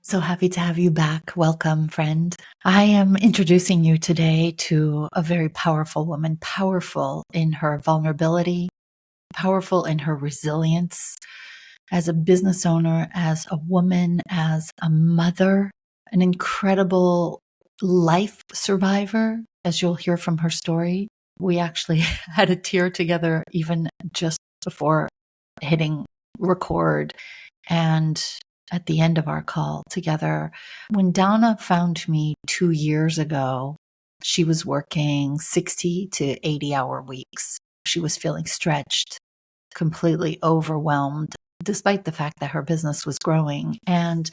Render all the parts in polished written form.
So happy to have you back. Welcome, friend. I am introducing you today to a very powerful woman, powerful in her vulnerability, powerful in her resilience as a business owner, as a woman, as a mother, an incredible life survivor, as you'll hear from her story. We actually had a tear together even just before hitting record. And at the end of our call together, when Donna found me 2 years ago, she was working 60 to 80-hour weeks. She was feeling stretched, completely overwhelmed, despite the fact that her business was growing. And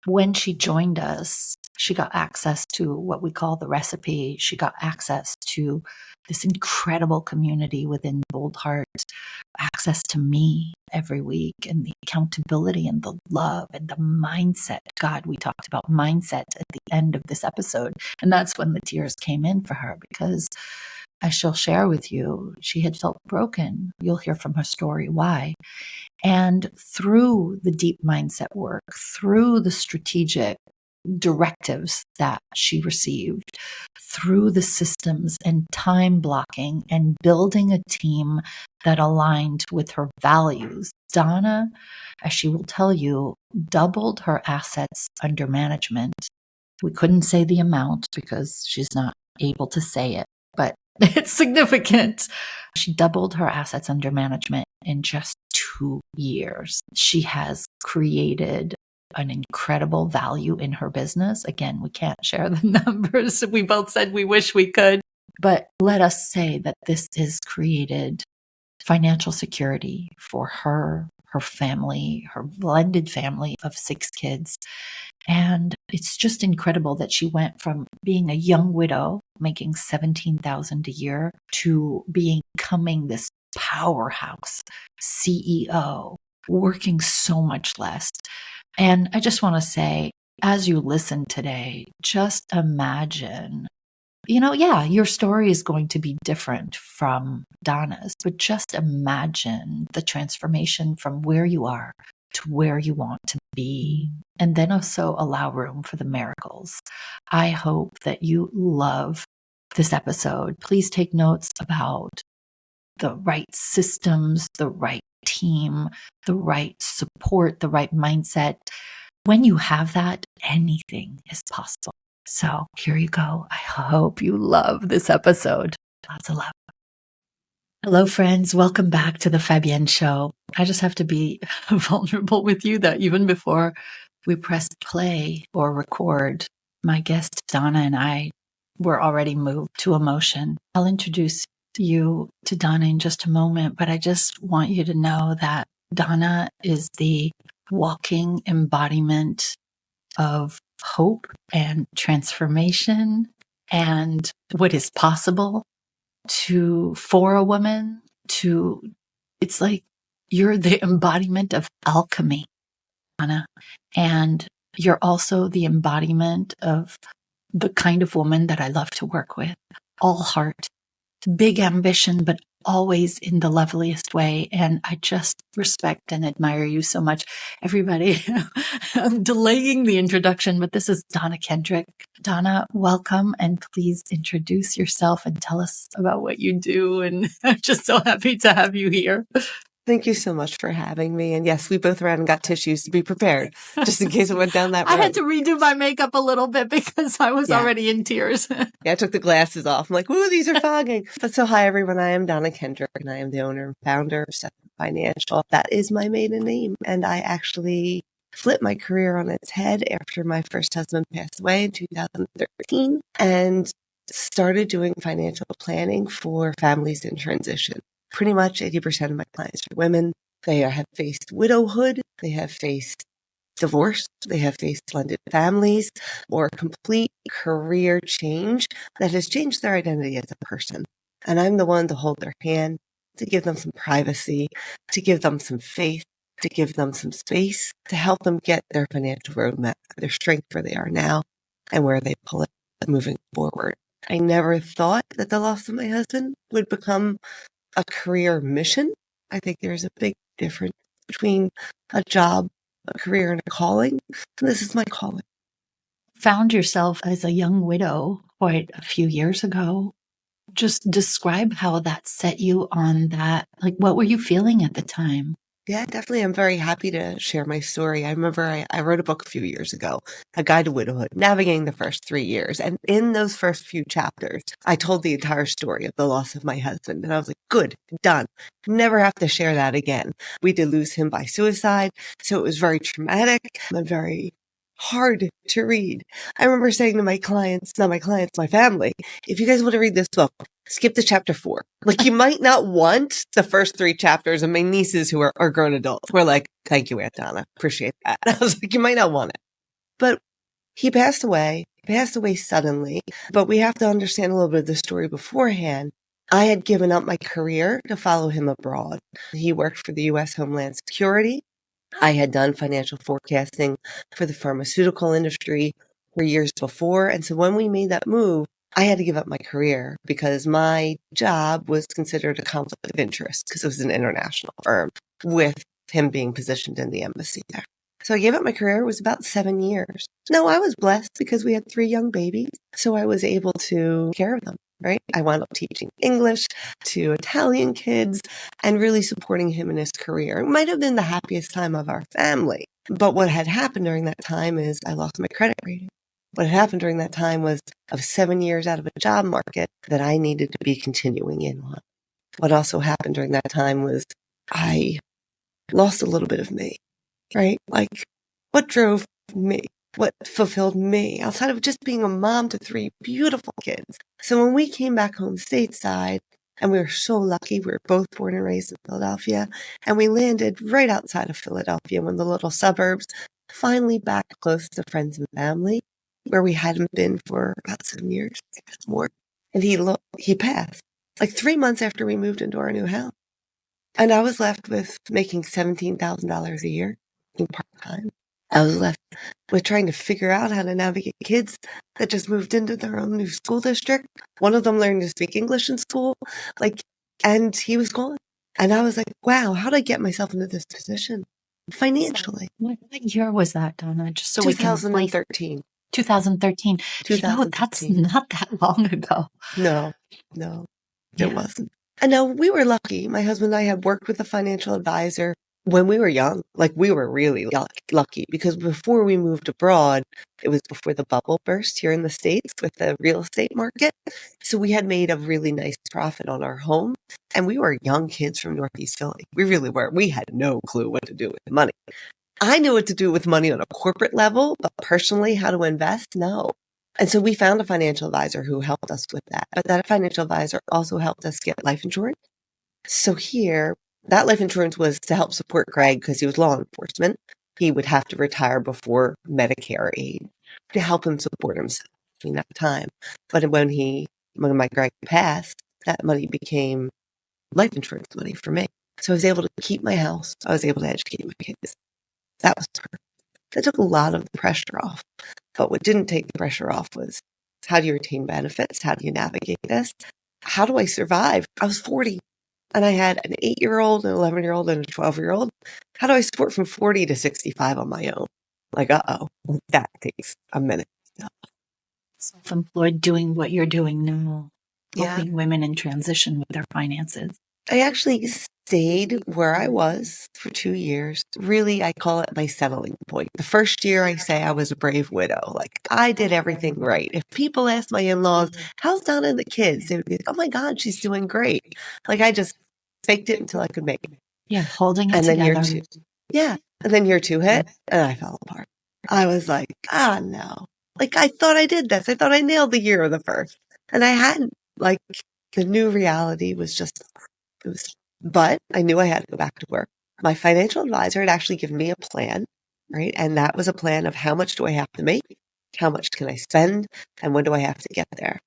when she joined us, she got access to what we call the recipe. She got access to this incredible community within Boldheart, access to me every week, and the accountability and the love and the mindset. God, we talked about mindset at the end of this episode. And that's when the tears came in for her, because as she'll share with you, she had felt broken. You'll hear from her story why. And through the deep mindset work, through the strategic directives that she received, through the systems and time blocking and building a team that aligned with her values, Donna, as she will tell you, doubled her assets under management. We couldn't say the amount because she's not able to say it, but it's significant. She doubled her assets under management in just 2 years. She has created an incredible value in her business. Again, we can't share the numbers. We both said we wish we could, but let us say that this has created financial security for her, her family, her blended family of 6 kids. And it's just incredible that she went from being a young widow making $17,000 a year to becoming this powerhouse CEO, working so much less. And I just want to say, as you listen today, just imagine, your story is going to be different from Donna's, but just imagine the transformation from where you are to where you want to be, and then also allow room for the miracles. I hope that you love this episode. Please take notes about the right systems, the right team, the right support, the right mindset. When you have that, anything is possible. So here you go. I hope you love this episode. Lots of love. Hello, friends. Welcome back to the Fabienne Show. I just have to be vulnerable with you that even before we pressed play or record, my guest Donna and I were already moved to emotion. I'll introduce you to Donna in just a moment, but I just want you to know that Donna is the walking embodiment of hope and transformation and what is possible for a woman it's like you're the embodiment of alchemy, Anna. And you're also the embodiment of the kind of woman that I love to work with. All heart, big ambition, but always in the loveliest way. And I just respect and admire you so much. Everybody, I'm delaying the introduction, but this is Donna Kendrick. Donna, welcome, and please introduce yourself and tell us about what you do. And I'm just so happy to have you here. Thank you so much for having me. And yes, we both ran and got tissues to be prepared, just in case it went down that road. I had to redo my makeup a little bit because I was already in tears. I took the glasses off. I'm like, ooh, these are fogging. But so hi, everyone. I am Donna Kendrick, and I am the owner and founder of Stetson Financial. That is my maiden name. And I actually flipped my career on its head after my first husband passed away in 2013 and started doing financial planning for families in transition. Pretty much 80% of my clients are women. They have faced widowhood. They have faced divorce. They have faced blended families or complete career change that has changed their identity as a person. And I'm the one to hold their hand, to give them some privacy, to give them some faith, to give them some space, to help them get their financial roadmap, their strength where they are now and where they pull it moving forward. I never thought that the loss of my husband would become a career mission. I think there's a big difference between a job, a career and a calling. And this is my calling. Found yourself as a young widow quite a few years ago. Just describe how that set you on that. Like, what were you feeling at the time? Yeah, definitely. I'm very happy to share my story. I remember I wrote a book a few years ago, A Guide to Widowhood, navigating the first 3 years. And in those first few chapters, I told the entire story of the loss of my husband. And I was like, good, done. Never have to share that again. We did lose him by suicide. So it was very traumatic and very hard to read. I remember saying to my clients, not my clients, my family, if you guys want to read this book, skip to chapter 4. Like, you might not want the first 3 chapters. And my nieces who are grown adults were like, thank you, Aunt Donna. Appreciate that. I was like, you might not want it. But he passed away. He passed away suddenly. But we have to understand a little bit of the story beforehand. I had given up my career to follow him abroad. He worked for the U.S. Homeland Security. I had done financial forecasting for the pharmaceutical industry for years before. And so when we made that move, I had to give up my career because my job was considered a conflict of interest because it was an international firm with him being positioned in the embassy there. So I gave up my career. It was about 7 years. No, I was blessed because we had 3 young babies. So I was able to take care of them, right? I wound up teaching English to Italian kids and really supporting him in his career. It might have been the happiest time of our family. But what had happened during that time is I lost my credit rating. What had happened during that time was of 7 years out of a job market that I needed to be continuing in on. What also happened during that time was I lost a little bit of me, right? Like, what drove me? What fulfilled me outside of just being a mom to 3 beautiful kids? So when we came back home stateside, and we were so lucky, we were both born and raised in Philadelphia, and we landed right outside of Philadelphia, one of the little suburbs, finally back close to friends and family, where we hadn't been for about 7 years, more. And he passed like 3 months after we moved into our new house. And I was left with making $17,000 a year, working part-time. I was left with trying to figure out how to navigate kids that just moved into their own new school district. One of them learned to speak English in school, and he was gone. And I was like, wow, how did I get myself into this position financially? What year was that, Donna? Just so we can place 2013. 2013. That's not that long ago. No, it wasn't. And now we were lucky. My husband and I had worked with a financial advisor when we were young. Like, we were really lucky because before we moved abroad, it was before the bubble burst here in the States with the real estate market. So we had made a really nice profit on our home. And we were young kids from Northeast Philly. We really were. We had no clue what to do with the money. I knew what to do with money on a corporate level, but personally, how to invest, no. And so we found a financial advisor who helped us with that. But that financial advisor also helped us get life insurance. So here, that life insurance was to help support Greg because he was law enforcement. He would have to retire before Medicare aid to help him support himself during that time. But when my Greg passed, that money became life insurance money for me. So I was able to keep my house. I was able to educate my kids. That was perfect. That took a lot of the pressure off. But what didn't take the pressure off was, how do you retain benefits? How do you navigate this? How do I survive? I was 40 and I had an 8-year-old, an 11-year-old, and a 12-year-old. How do I support from 40 to 65 on my own? Like, that takes a minute. Self-employed, doing what you're doing now, helping women in transition with their finances. I actually stayed where I was for 2 years. Really, I call it my settling point. The first year I say I was a brave widow. Like, I did everything right. If people asked my in-laws, how's Donna and the kids? They would be like, oh my God, she's doing great. Like, I just faked it until I could make it. Yeah, holding it together. Year 2. Yeah. And then year 2 hit and I fell apart. I was like, no. Like, I thought I did this. I thought I nailed the year of the first. And I hadn't. Like, the new reality was just, but I knew I had to go back to work. My financial advisor had actually given me a plan, right? And that was a plan of how much do I have to make? How much can I spend? And when do I have to get there?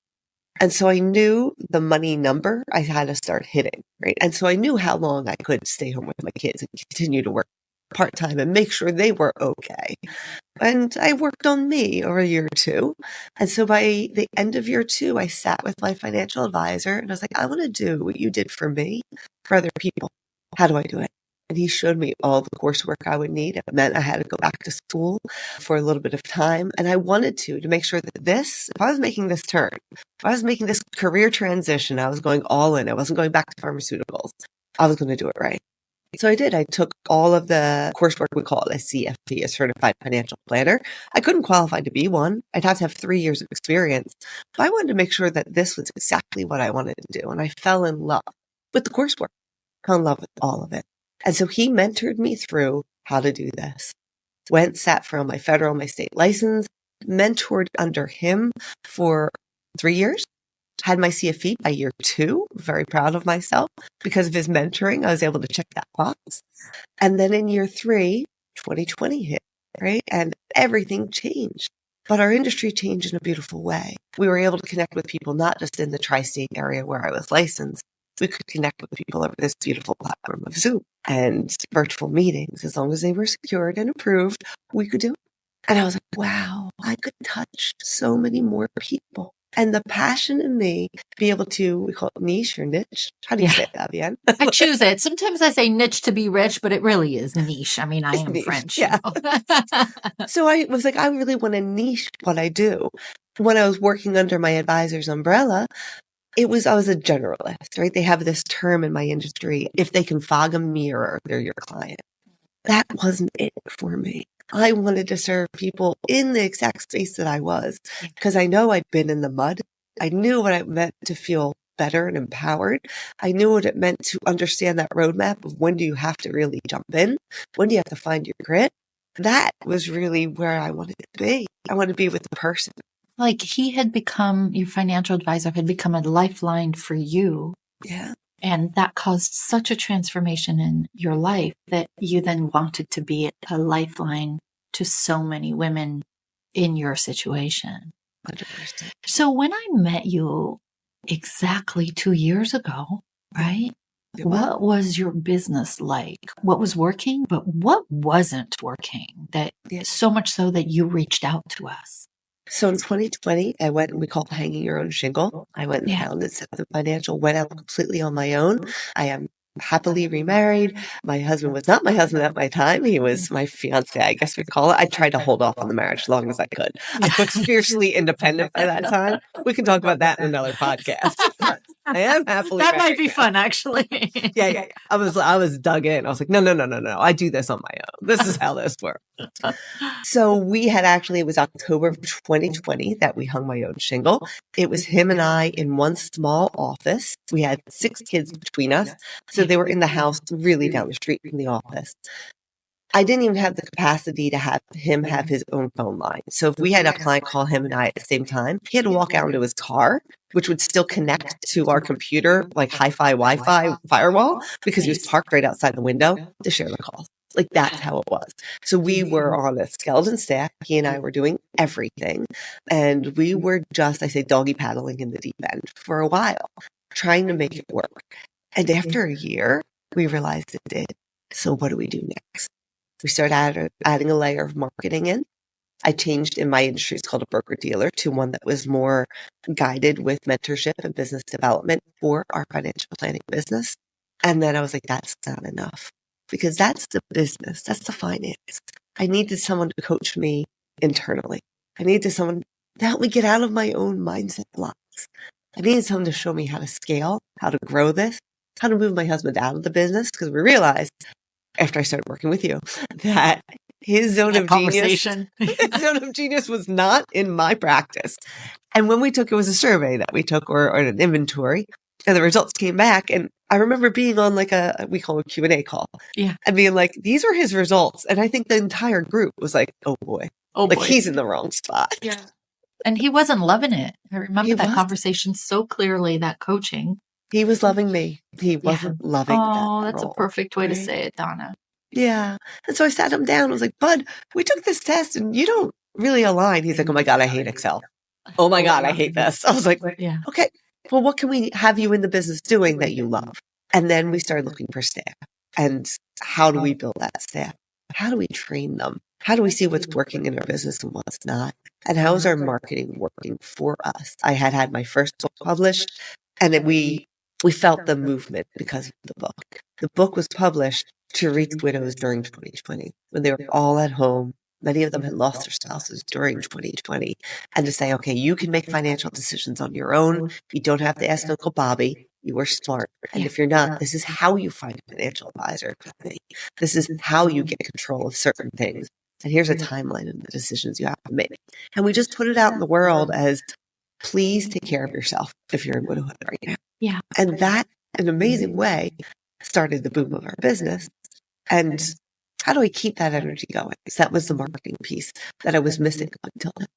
And so I knew the money number I had to start hitting, right? And so I knew how long I could stay home with my kids and continue to work part-time and make sure they were okay. And I worked on me over year 2. And so by the end of year 2, I sat with my financial advisor and I was like, I want to do what you did for me, for other people. How do I do it? And he showed me all the coursework I would need. It meant I had to go back to school for a little bit of time. And I wanted to make sure that if I was making this turn, if I was making this career transition, I was going all in. I wasn't going back to pharmaceuticals. I was going to do it right. So I did. I took all of the coursework. We call it a CFP, a Certified Financial Planner. I couldn't qualify to be one. I'd have to have 3 years of experience. But I wanted to make sure that this was exactly what I wanted to do. And I fell in love with the coursework, fell in love with all of it. And so he mentored me through how to do this. Sat for my federal, my state license, mentored under him for 3 years. Had my CFE by year 2. Very proud of myself. Because of his mentoring, I was able to check that box. And then in year 3, 2020 hit, right? And everything changed. But our industry changed in a beautiful way. We were able to connect with people, not just in the tri-state area where I was licensed. We could connect with people over this beautiful platform of Zoom and virtual meetings. As long as they were secured and approved, we could do it. And I was like, wow, I could touch so many more people. And the passion in me to be able to, we call it niche or niche. How do you say that, Vivian? I choose it. Sometimes I say niche to be rich, but it really is niche. I mean, I am niche, French. yeah. So I was like, I really want to niche what I do. When I was working under my advisor's umbrella, I was a generalist, right? They have this term in my industry, if they can fog a mirror, they're your client. That wasn't it for me. I wanted to serve people in the exact space that I was, because I know I'd been in the mud. I knew what it meant to feel better and empowered. I knew what it meant to understand that roadmap of when do you have to really jump in? When do you have to find your grit? That was really where I wanted to be. I wanted to be with the person. Like he had become, your financial advisor had become a lifeline for you. Yeah. And that caused such a transformation in your life that you then wanted to be a lifeline to so many women in your situation. 100%. So when I met you exactly 2 years ago, right? What was your business like? What was working, but what wasn't working? That so much so that you reached out to us. So in 2020, I went, we call it hanging your own shingle. I went and founded Stetson Financial, went out completely on my own. I am happily remarried. My husband was not my husband at my time. He was my fiance, I guess we'd call it. I tried to hold off on the marriage as long as I could. I was fiercely independent by that time. We can talk about that in another podcast. I am happily That married might be fun, actually. Yeah. I was dug in. I was like, no. I do this on my own. This is how this works. So we had it was October of 2020 that we hung my own shingle. It was him and I in one small office. We had 6 kids between us. So they were in the house really down the street from the office. I didn't even have the capacity to have him have his own phone line. So if we had a client call him and I at the same time, he had to walk out into his car, which would still connect to our computer, like hi-fi, Wi-Fi firewall, because he was parked right outside the window to share the calls. Like that's how it was. So we were on a skeleton staff. He and I were doing everything. And we were just, I say, doggy paddling in the deep end for a while, trying to make it work. And after a year, we realized it did. So what do we do next? We started adding a layer of marketing in. I changed in my industry, it's called a broker dealer, to one that was more guided with mentorship and business development for our financial planning business. And then I was like, that's not enough because that's the business. That's the finance. I needed someone to coach me internally. I needed someone to help me get out of my own mindset blocks. I needed someone to show me how to scale, how to grow this, how to move my husband out of the business because we realized after I started working with you, that his zone of genius was not in my practice. And when we took, it was a survey that we took or an inventory, and the results came back. And I remember being on like we call a Q&A call. Yeah. And being like, these are his results. And I think the entire group was like, oh boy, he's in the wrong spot. Yeah. And he wasn't loving it. I remember that conversation so clearly, that coaching. He was loving me. He wasn't loving that role. That's a perfect way to say it, Donna. Yeah. And so I sat him down. I was like, Bud, we took this test and you don't really align. He's like, oh my God, I hate Excel. Oh my God, I hate this. I was like, okay, well, what can we have you in the business doing that you love? And then we started looking for staff. And how do we build that staff? How do we train them? How do we see what's working in our business and what's not? And how is our marketing working for us? I had my first book published and we We felt the movement because of the book. The book was published to reach widows during 2020 when they were all at home. Many of them had lost their spouses during 2020. And to say, okay, you can make financial decisions on your own. You don't have to ask Uncle Bobby. You are smart. And if you're not, this is how you find a financial advisor. This is how you get control of certain things. And here's a timeline of the decisions you have to make. And we just put it out in the world as, please take care of yourself if you're in widowhood right now. Yeah. And that, in an amazing way, started the boom of our business. And how do I keep that energy going? Because that was the marketing piece that I was missing until then.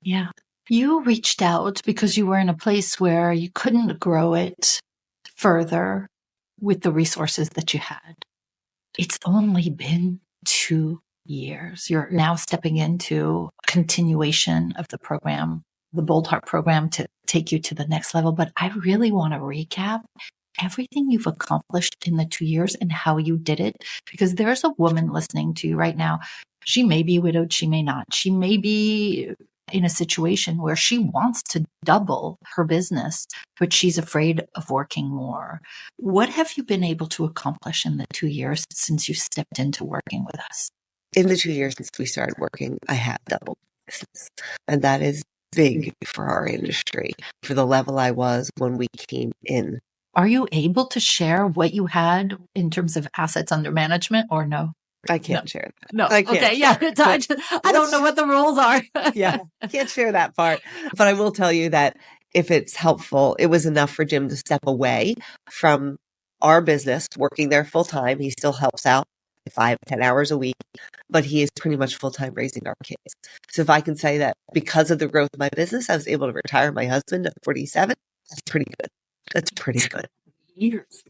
Yeah. You reached out because you were in a place where you couldn't grow it further with the resources that you had. It's only been 2 years. You're now stepping into a continuation of the program, the Boldheart program, to take you to the next level. But I really want to recap everything you've accomplished in the 2 years and how you did it, because there's a woman listening to you right now. She may be widowed. She may not. She may be in a situation where she wants to double her business, but she's afraid of working more. What have you been able to accomplish in the 2 years since you stepped into working with us? In the 2 years since we started working, I have doubled business. And that is big for our industry, for the level I was when we came in. Are you able to share what you had in terms of assets under management or no? I can't share that. No. I can't Okay. Yeah. I don't know what the rules are. Yeah. Can't share that part. But I will tell you that if it's helpful, it was enough for Jim to step away from our business, working there full time. He still helps out 5-10 hours a week, but he is pretty much full time raising our kids. So if I can say that because of the growth of my business, I was able to retire my husband at 47, that's pretty good. That's pretty good. Years.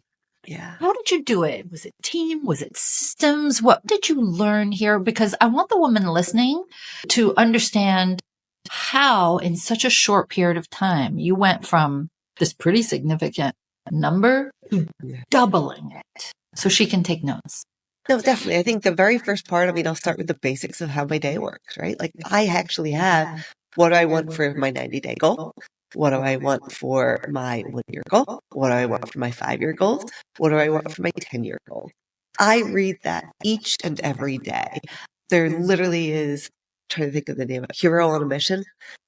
Yeah. How did you do it? Was it team? Was it systems? What did you learn here? Because I want the woman listening to understand how in such a short period of time you went from this pretty significant number to doubling it, so she can take notes. No, definitely. I think the very first part, I'll start with the basics of how my day works, right? Like I actually have, what do I want for my 90-day goal? What do I want for my 1-year goal? What do I want for my 5-year goals? What do I want for my 10-year goal? I read that each and every day. There literally is, I'm trying to think of the name of it, Hero on a Mission.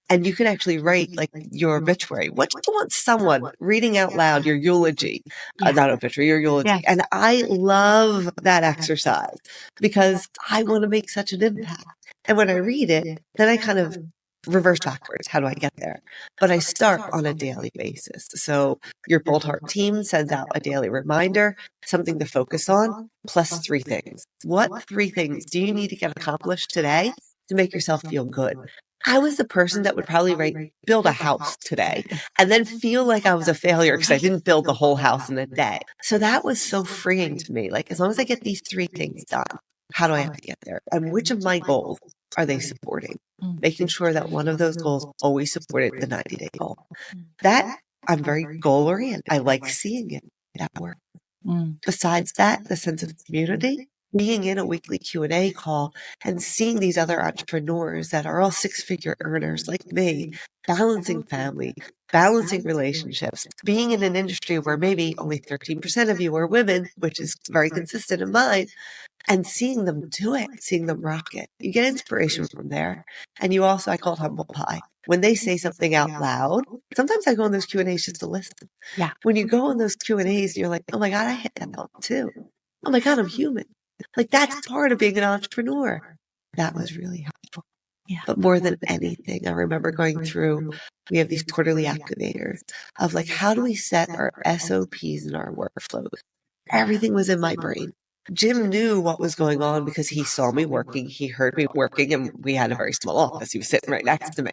And you can actually write like your obituary. What do you want someone reading out loud, your eulogy, not obituary, your eulogy. Yeah. And I love that exercise because I want to make such an impact. And when I read it, then I kind of reverse backwards. How do I get there? But I start on a daily basis. So your Boldheart team sends out a daily reminder, something to focus on, plus 3 things. What 3 things do you need to get accomplished today to make yourself feel good? I was the person that would probably build a house today and then feel like I was a failure because I didn't build the whole house in a day. So that was so freeing to me. Like, as long as I get these 3 things done, how do I have to get there? And which of my goals are they supporting? Making sure that one of those goals always supported the 90-day goal. That, I'm very goal oriented. I like seeing it at work. Besides that, the sense of community, being in a weekly Q&A call and seeing these other entrepreneurs that are all 6-figure earners like me, balancing family, balancing relationships, being in an industry where maybe only 13% of you are women, which is very consistent in mine, and seeing them do it, seeing them rock it. You get inspiration from there. And you also, I call it humble pie. When they say something out loud, sometimes I go in those Q&As just to listen. Yeah. When you go in those Q&As, you're like, oh my God, I hit that note too. Oh my God, I'm human. Like that's part of being an entrepreneur. That was really helpful. Yeah. But more than anything, I remember going through, we have these quarterly activators of like, how do we set our SOPs and our workflows? Everything was in my brain. Jim knew what was going on because he saw me working, he heard me working, and we had a very small office. He was sitting right next to me.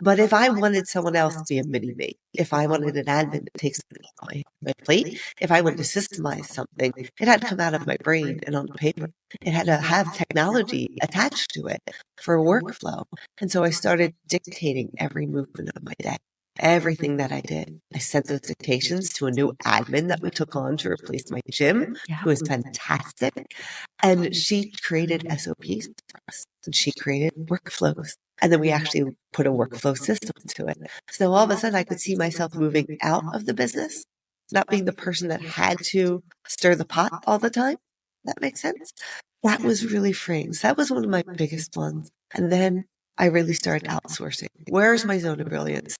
But if I wanted someone else to be a mini me, if I wanted an admin to take something off my plate, if I wanted to systemize something, it had to come out of my brain and on the paper. It had to have technology attached to it for workflow. And so I started dictating every movement of my day. Everything that I did. I sent those dictations to a new admin that we took on to replace my Jim, who is fantastic. And she created SOPs for us. And she created workflows. And then we actually put a workflow system to it. So all of a sudden I could see myself moving out of the business not being the person that had to stir the pot all the time. That makes sense. That was really freeing. So that was one of my biggest ones. And then I really started outsourcing. Where's my zone of brilliance?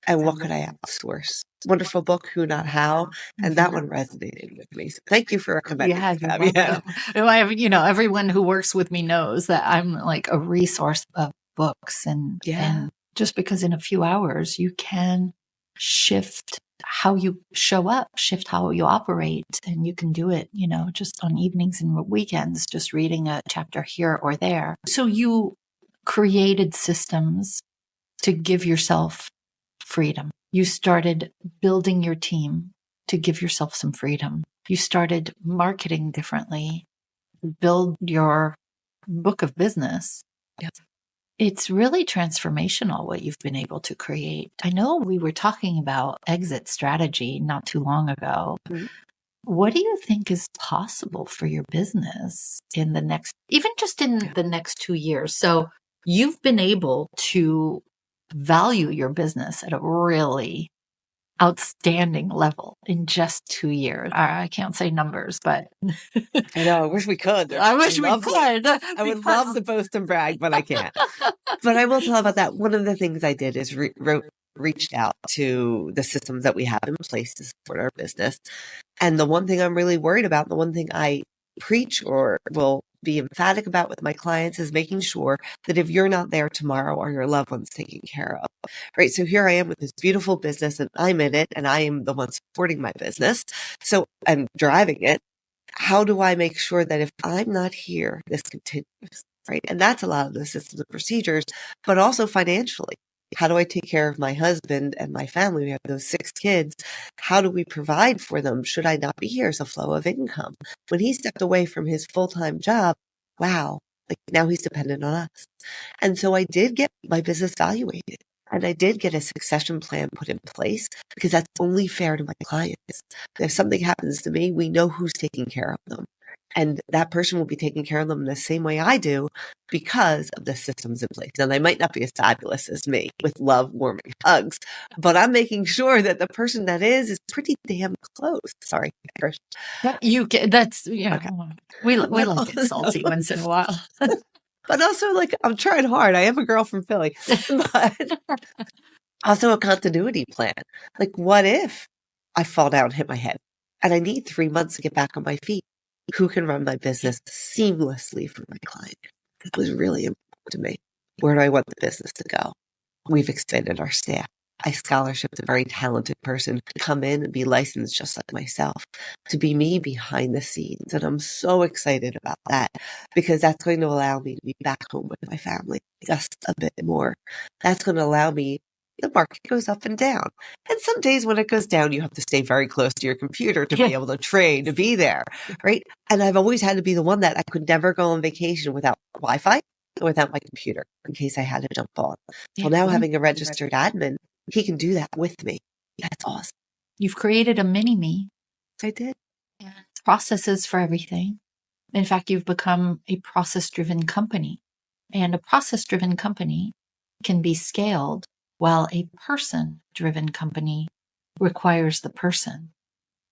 And what could I outsource? Wonderful book, Who Not How, and that one resonated with me. So thank you for recommending Yeah, it, you're Fabienne. welcome. Everyone who works with me knows that I'm like a resource of books, and just because in a few hours you can shift how you show up, shift how you operate, and you can do it, just on evenings and weekends, just reading a chapter here or there. So you created systems to give yourself freedom. You started building your team to give yourself some freedom. You started marketing differently, build your book of business. Yep. It's really transformational what you've been able to create. I know we were talking about exit strategy not too long ago. Mhm. What do you think is possible for your business in the next, even just in the next 2 years? So you've been able to value your business at a really outstanding level in just 2 years. I can't say numbers, but I know. I wish we could. I wish we lovely. could. I would love to boast and brag, but I can't. But I will tell about that. One of the things I did is reached out to the systems that we have in place to support our business. And the one thing I'm really worried about, the one thing I preach or will be emphatic about with my clients is making sure that if you're not there tomorrow, are your loved ones taken care of, right? So here I am with this beautiful business and I'm in it and I am the one supporting my business. So I'm driving it. How do I make sure that if I'm not here, this continues, right? And that's a lot of the systems and procedures, but also financially. How do I take care of my husband and my family? We have those 6 kids. How do we provide for them? Should I not be here as a flow of income? When he stepped away from his full-time job, wow, like now he's dependent on us. And so I did get my business valuated and I did get a succession plan put in place because that's only fair to my clients. If something happens to me, we know who's taking care of them. And that person will be taking care of them the same way I do because of the systems in place. Now, they might not be as fabulous as me with love, warming hugs, but I'm making sure that the person that is pretty damn close. Sorry, Trish. You get that's Okay. we like it salty once in a while. But also, like, I'm trying hard. I am a girl from Philly, but also a continuity plan. Like, what if I fall down and hit my head and I need 3 months to get back on my feet? Who can run my business seamlessly for my client? That was really important to me. Where do I want the business to go? We've expanded our staff. I scholarshiped a very talented person to come in and be licensed just like myself, to be me behind the scenes. And I'm so excited about that because that's going to allow me to be back home with my family just a bit more. That's going to allow me, the market goes up and down. And some days when it goes down, you have to stay very close to your computer to be able to trade, to be there, right? And I've always had to be the one that I could never go on vacation without Wi-Fi, without my computer in case I had to jump on. Well, now having a registered admin, he can do that with me. That's awesome. You've created a mini me. I did. And processes for everything. In fact, you've become a process-driven company. And a process-driven company can be scaled while a person-driven company requires the person.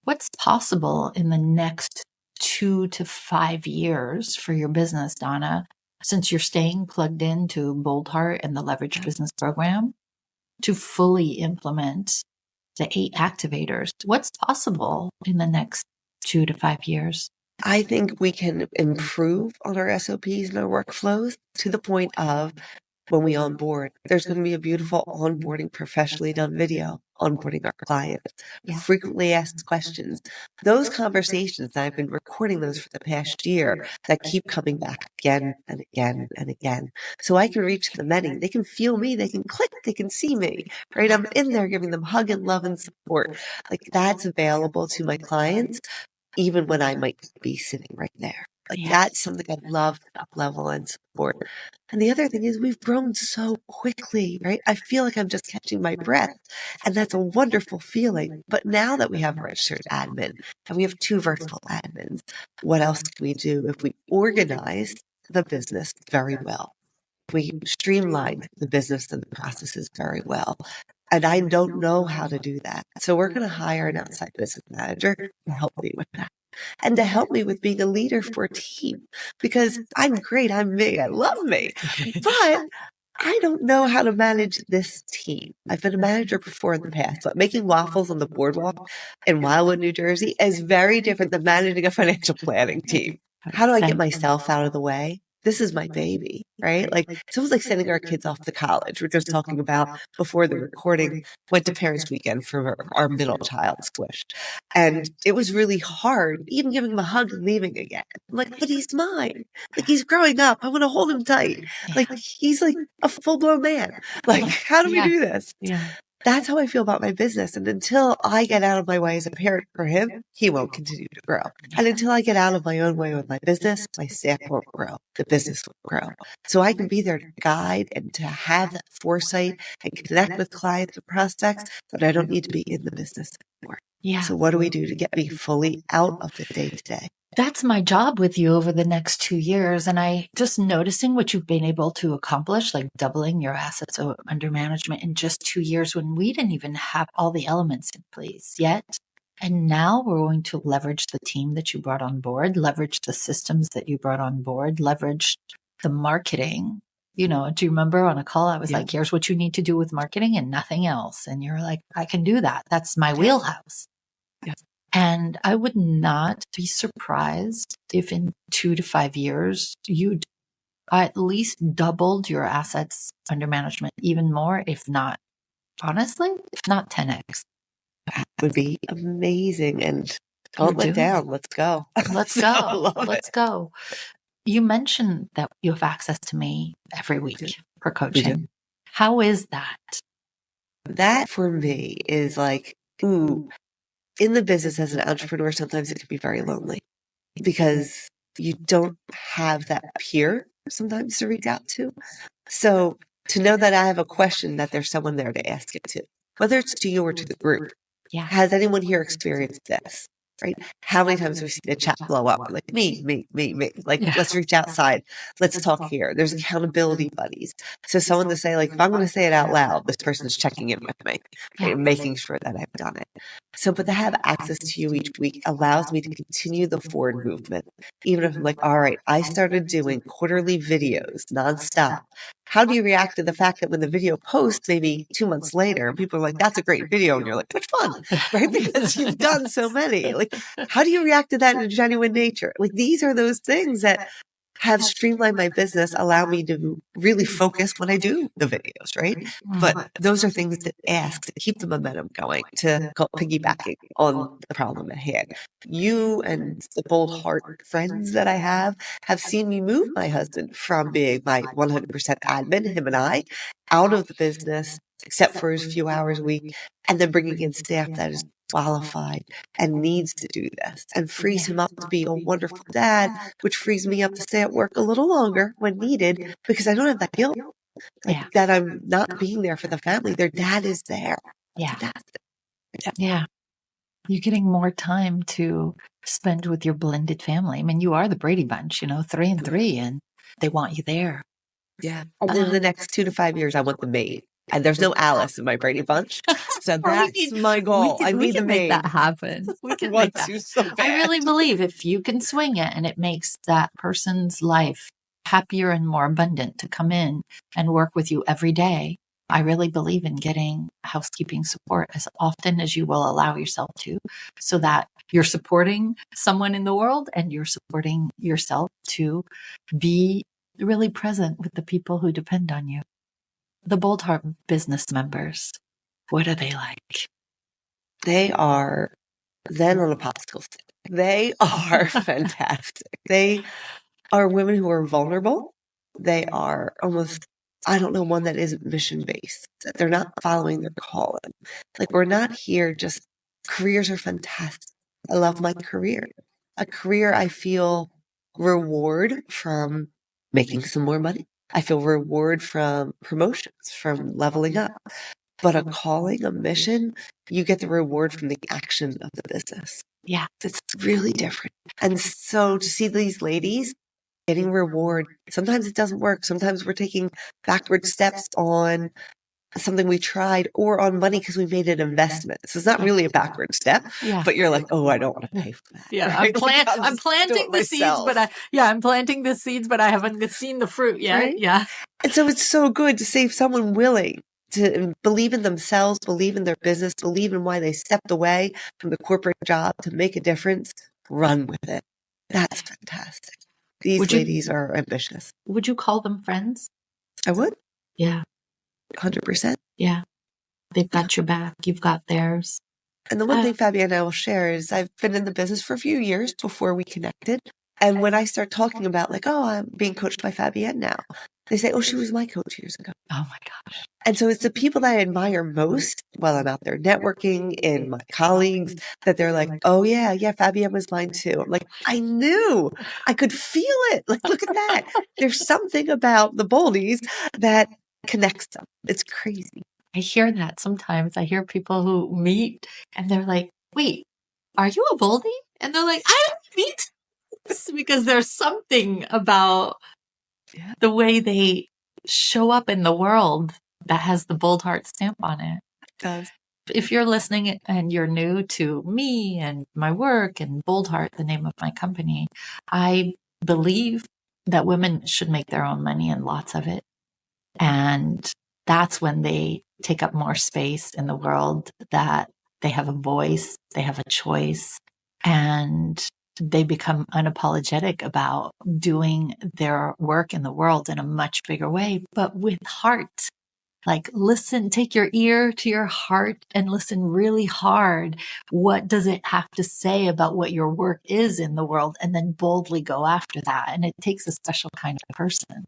What's possible in the next 2 to 5 years for your business, Donna, since you're staying plugged into Boldheart and the Leverage Business Program to fully implement the 8 activators? What's possible in the next 2 to 5 years? I think we can improve on our SOPs and our workflows to the point of when we onboard, there's going to be a beautiful onboarding, professionally done video, onboarding our clients, frequently asked questions. Those conversations, I've been recording those for the past year, that keep coming back again and again and again. So I can reach the many. They can feel me, they can click, they can see me, right? I'm in there giving them hug and love and support. Like that's available to my clients, even when I might be sitting right there. Like that's something I'd love to up level and support. And the other thing is we've grown so quickly, right? I feel like I'm just catching my breath and that's a wonderful feeling. But now that we have a registered admin and we have 2 virtual admins, what else can we do if we organize the business very well? We streamline the business and the processes very well. And I don't know how to do that. So we're going to hire an outside business manager to help me with that and to help me with being a leader for a team, because I'm great. I'm me. I love me, but I don't know how to manage this team. I've been a manager before in the past, but making waffles on the boardwalk in Wildwood, New Jersey is very different than managing a financial planning team. How do I get myself out of the way? This is my baby, right? Like it's almost like sending our kids off to college. We're just talking about before the recording, went to parents weekend for our middle child, Squish. And it was really hard, even giving him a hug and leaving again. I'm like, but he's mine. Like he's growing up. I want to hold him tight. Like he's like a full-blown man. Like, how do we do this? Yeah. That's how I feel about my business. And until I get out of my way as a parent for him, he won't continue to grow. And until I get out of my own way with my business, my staff won't grow. The business will grow. So I can be there to guide and to have that foresight and connect with clients and prospects, but I don't need to be in the business anymore. Yeah. So what do we do to get me fully out of the day-to-day? That's my job with you over the next 2 years. And I just noticing what you've been able to accomplish, like doubling your assets under management in just 2 years when we didn't even have all the elements in place yet. And now we're going to leverage the team that you brought on board, leverage the systems that you brought on board, leverage the marketing. You know, do you remember on a call, I was like, here's what you need to do with marketing and nothing else. And you're like, I can do that. That's my wheelhouse. And I would not be surprised if in 2 to 5 years, you'd at least doubled your assets under management, even more, if not, honestly, if not 10x. That would be amazing. And don't let down. Let's go. Let's go. Let's go. You mentioned that you have access to me every week for coaching. How is that? That for me is like, ooh, in the business as an entrepreneur, sometimes it can be very lonely because you don't have that peer sometimes to reach out to. So to know that I have a question, that there's someone there to ask it to, whether it's to you or to the group. Has anyone here experienced this? Right? How many times have we seen a chat blow up? Like me. Like, let's reach outside. Let's talk here. There's accountability buddies. So someone to say, like, if I'm going to say it out loud, this person's checking in with me, right? And making sure that I've done it. So, but to have access to you each week allows me to continue the forward movement. Even if I'm like, all right, I started doing quarterly videos nonstop. How do you react to the fact that when the video posts maybe 2 months later and people are like, that's a great video. And you're like, which one? Right? Because you've done so many. Like, how do you react to that in a genuine nature? Like, these are those things that have streamlined my business, allow me to really focus when I do the videos, right? But those are things to ask to keep the momentum going, to piggybacking on the problem at hand. You and the Boldheart friends that I have seen me move my husband from being my 100% admin, him and I, out of the business, except for his few hours a week, and then bringing in staff that is qualified and needs to do this, and frees him up to be a wonderful dad, which frees me up to stay at work a little longer when needed because I don't have that guilt, like that I'm not being there for the family. Their dad is there. Yeah. You're getting more time to spend with your blended family. I mean, you are the Brady Bunch, 3 and 3, and they want you there. Yeah. And in the next 2 to 5 years, I want the maid. And there's no Alice in my Brady Bunch. So that's my goal. I need the maid. We can make that happen. We can make that. So bad. I really believe if you can swing it and it makes that person's life happier and more abundant to come in and work with you every day, I really believe in getting housekeeping support as often as you will allow yourself to, so that you're supporting someone in the world and you're supporting yourself to be really present with the people who depend on you. The Boldheart business members, what are they like? They are then on a popsicle stick. They are fantastic. They are women who are vulnerable. They are almost, I don't know, one that isn't mission-based, that they're not following their calling. Like, we're not here just, careers are fantastic. I love my career. A career I feel reward from making some more money. I feel reward from promotions, from leveling up. But a calling, a mission, you get the reward from the action of the business. Yeah. It's really different. And so to see these ladies getting reward, sometimes it doesn't work. Sometimes we're taking backward steps on something we tried, or on money because we made an investment. So it's not really a backward step, but you're like, oh, I don't want to pay for that. Yeah, right? I'm planting the seeds, but I'm planting the seeds, but I haven't seen the fruit yet. Right? Yeah. And so it's so good to see someone willing to believe in themselves, believe in their business, believe in why they stepped away from the corporate job to make a difference, run with it. That's fantastic. These ladies are ambitious. Would you call them friends? I would. Yeah. 100%. Yeah. They've got your back. You've got theirs. And the one thing Fabienne and I will share is I've been in the business for a few years before we connected. And when I start talking about like, oh, I'm being coached by Fabienne now, they say, oh, she was my coach years ago. Oh my gosh. And so it's the people that I admire most while I'm out there networking and my colleagues that they're like, oh yeah, Fabienne was mine too. I'm like, I knew, I could feel it. Like, look at that. There's something about the Boldies that connects them. It's crazy. I hear that sometimes. I hear people who meet and they're like, wait, are you a Boldie? And they're like, I don't meet because there's something about the way they show up in the world that has the Boldheart stamp on it. It does. If you're listening and you're new to me and my work and Boldheart, the name of my company, I believe that women should make their own money and lots of it. And that's when they take up more space in the world, that they have a voice, they have a choice, and they become unapologetic about doing their work in the world in a much bigger way, but with heart. Like, listen, take your ear to your heart and listen really hard. What does it have to say about what your work is in the world? And then boldly go after that. And it takes a special kind of person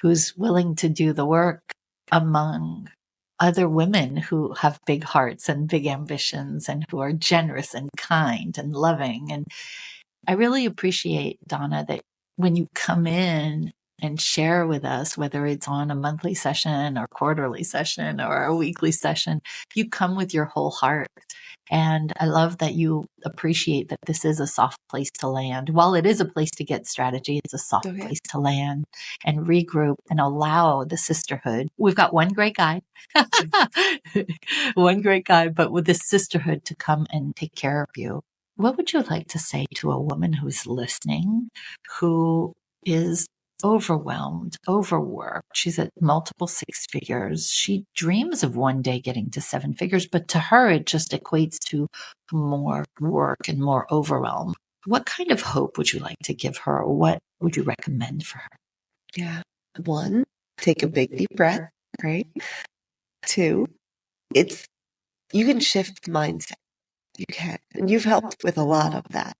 who's willing to do the work among other women who have big hearts and big ambitions and who are generous and kind and loving. And I really appreciate, Donna, that when you come in and share with us, whether it's on a monthly session or quarterly session or a weekly session, you come with your whole heart. And I love that you appreciate that this is a soft place to land. While it is a place to get strategy, it's a soft place to land and regroup and allow the sisterhood. We've got one great guy, but with this sisterhood to come and take care of you. What would you like to say to a woman who's listening, who is overwhelmed, overworked? She's at multiple six figures. She dreams of one day getting to seven figures, but to her, it just equates to more work and more overwhelm. What kind of hope would you like to give her? Or what would you recommend for her? Yeah. One, take a big deep breath, right? Two, you can shift mindset. You can. And you've helped with a lot of that,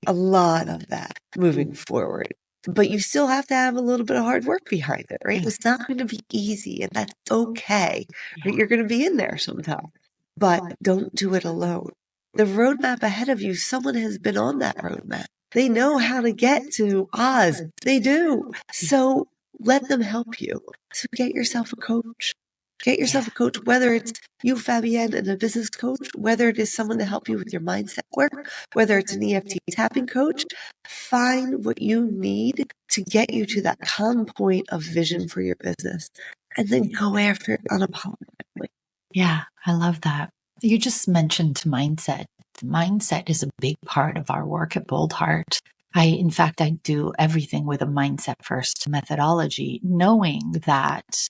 a lot of that moving forward. But you still have to have a little bit of hard work behind it, right? It's not going to be easy, and that's okay. Right? You're going to be in there sometime, but don't do it alone. The roadmap ahead of you, someone has been on that roadmap. They know how to get to Oz. They do. So let them help you. So get yourself a coach. Get yourself a coach, whether it's you, Fabienne, and a business coach, whether it is someone to help you with your mindset work, whether it's an EFT tapping coach. Find what you need to get you to that calm point of vision for your business, and then go after it unapologetically. Yeah, I love that. You just mentioned mindset. Mindset is a big part of our work at Boldheart. In fact, I do everything with a mindset first methodology, knowing that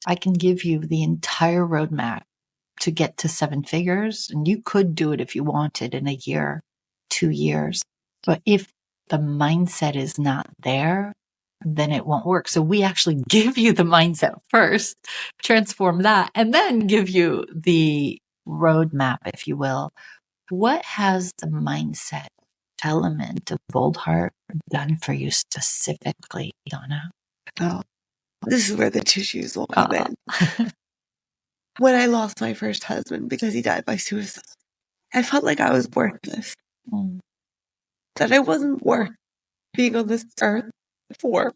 I can give you the entire roadmap to get to seven figures, and you could do it if you wanted in a year, 2 years. But if the mindset is not there, then it won't work. So we actually give you the mindset first, transform that, and then give you the roadmap, if you will. What has the mindset element of Boldheart done for you specifically, Donna? Oh, this is where the tissues will come in. When I lost my first husband because he died by suicide, I felt like I was worthless. That I wasn't worth being on this earth for.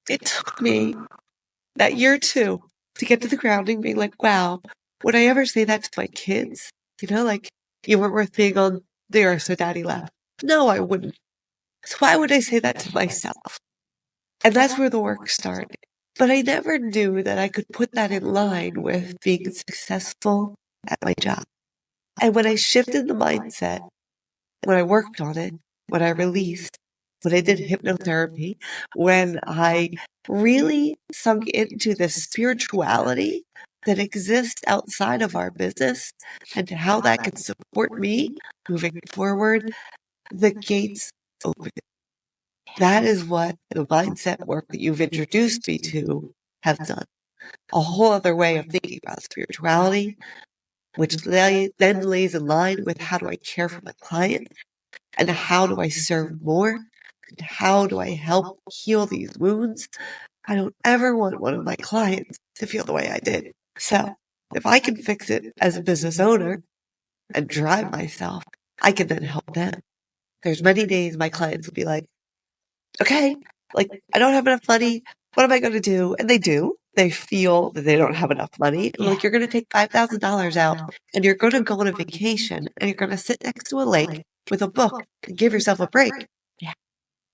It took me that year too to get to the grounding, being like, wow, would I ever say that to my kids? You know, like, you weren't worth being on the earth, so daddy left. No, I wouldn't. So why would I say that to myself? And that's where the work started. But I never knew that I could put that in line with being successful at my job. And when I shifted the mindset, when I worked on it, when I released, when I did hypnotherapy, when I really sunk into the spirituality that exists outside of our business and how that can support me moving forward, the gates open. That is what the mindset work that you've introduced me to have done. A whole other way of thinking about spirituality, which then lays in line with how do I care for my client and how do I serve more and how do I help heal these wounds. I don't ever want one of my clients to feel the way I did. So if I can fix it as a business owner and drive myself, I can then help them. There's many days my clients will be like, okay, like I don't have enough money. What am I going to do? And they do. They feel that they don't have enough money. I'm like, you're going to take $5,000 out and you're going to go on a vacation and you're going to sit next to a lake with a book and give yourself a break. Yeah.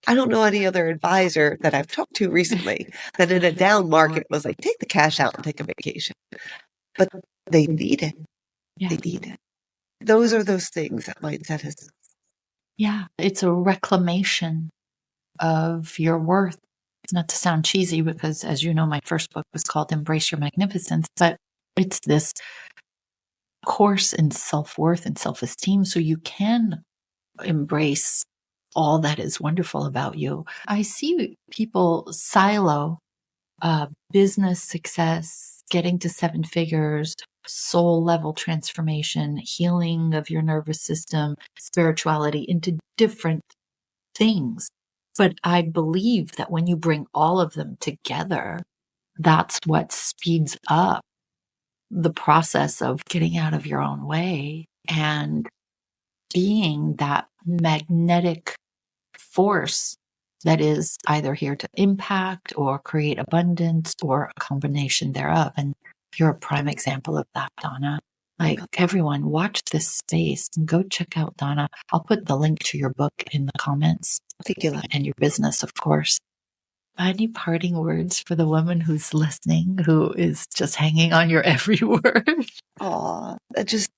I don't know any other advisor that I've talked to recently that in a down market was like, take the cash out and take a vacation. But they need it. Yeah. They need it. Those are those things that mindset has. Yeah. It's a reclamation of your worth. Not to sound cheesy, because as you know, my first book was called Embrace Your Magnificence, but it's this course in self-worth and self-esteem so you can embrace all that is wonderful about you. I see people silo business success, getting to 7 figures, soul level transformation, healing of your nervous system, spirituality into different things. But I believe that when you bring all of them together, that's what speeds up the process of getting out of your own way and being that magnetic force that is either here to impact or create abundance or a combination thereof. And you're a prime example of that, Donna. Like, everyone, watch this space and go check out Donna. I'll put the link to your book in the comments. Thank you. And your business, of course. Any parting words for the woman who's listening, who is just hanging on your every word? Aw, just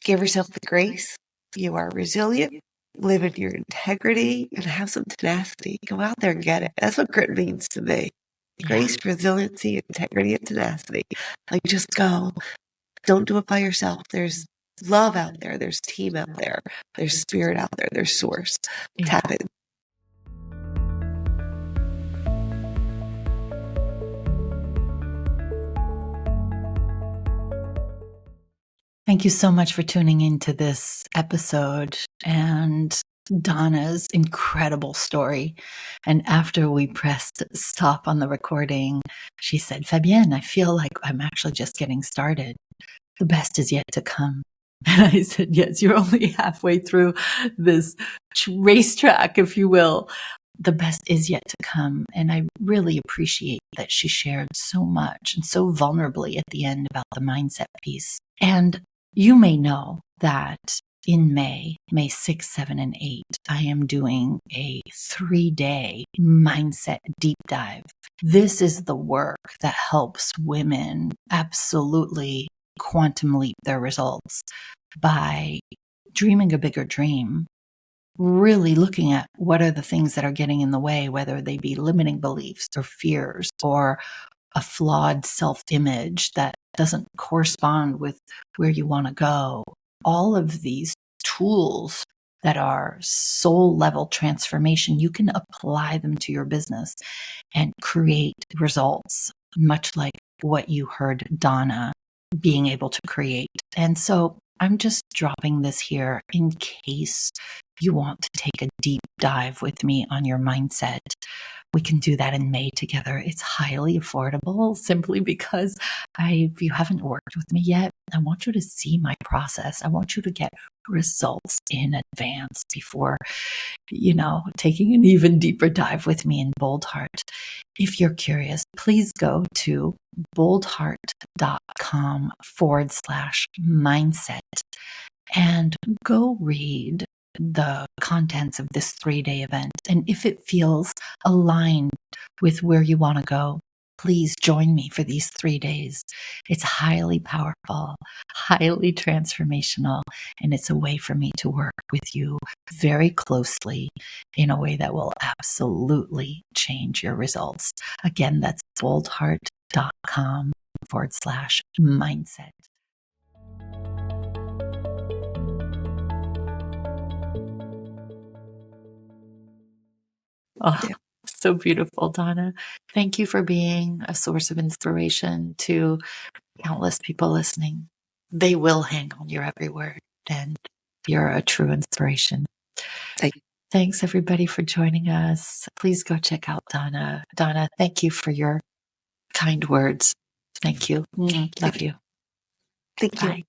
give yourself the grace. You are resilient. Live in your integrity and have some tenacity. Go out there and get it. That's what grit means to me. Grace, resiliency, integrity, and tenacity. Like, just go. Don't do it by yourself. There's love out there. There's team out there. There's spirit out there. There's source. Tap in. Thank you so much for tuning into this episode and Donna's incredible story. And after we pressed stop on the recording, she said, Fabienne, I feel like I'm actually just getting started. The best is yet to come. And I said, yes, you're only halfway through this racetrack, if you will. The best is yet to come. And I really appreciate that she shared so much and so vulnerably at the end about the mindset piece. And you may know that in May 6, 7, and 8, I am doing a 3-day mindset deep dive. This is the work that helps women absolutely quantum leap their results by dreaming a bigger dream, really looking at what are the things that are getting in the way, whether they be limiting beliefs or fears or a flawed self-image that doesn't correspond with where you want to go. All of these tools that are soul level transformation, you can apply them to your business and create results, much like what you heard Donna being able to create. And so I'm just dropping this here in case you want to take a deep dive with me on your mindset. We can do that in May together. It's highly affordable simply because if you haven't worked with me yet, I want you to see my process. I want you to get results in advance before, taking an even deeper dive with me in Boldheart. If you're curious, please go to boldheart.com/mindset and go read the contents of this 3-day event. And if it feels aligned with where you want to go, please join me for these 3 days. It's highly powerful, highly transformational, and it's a way for me to work with you very closely in a way that will absolutely change your results. Again, that's boldheart.com/mindset. Oh, Yeah. so beautiful, Donna. Thank you for being a source of inspiration to countless people listening. They will hang on your every word, and you're a true inspiration. Thanks, everybody, for joining us. Please go check out Donna. Donna, thank you for your kind words. Thank you. Love you. Thank you. Bye.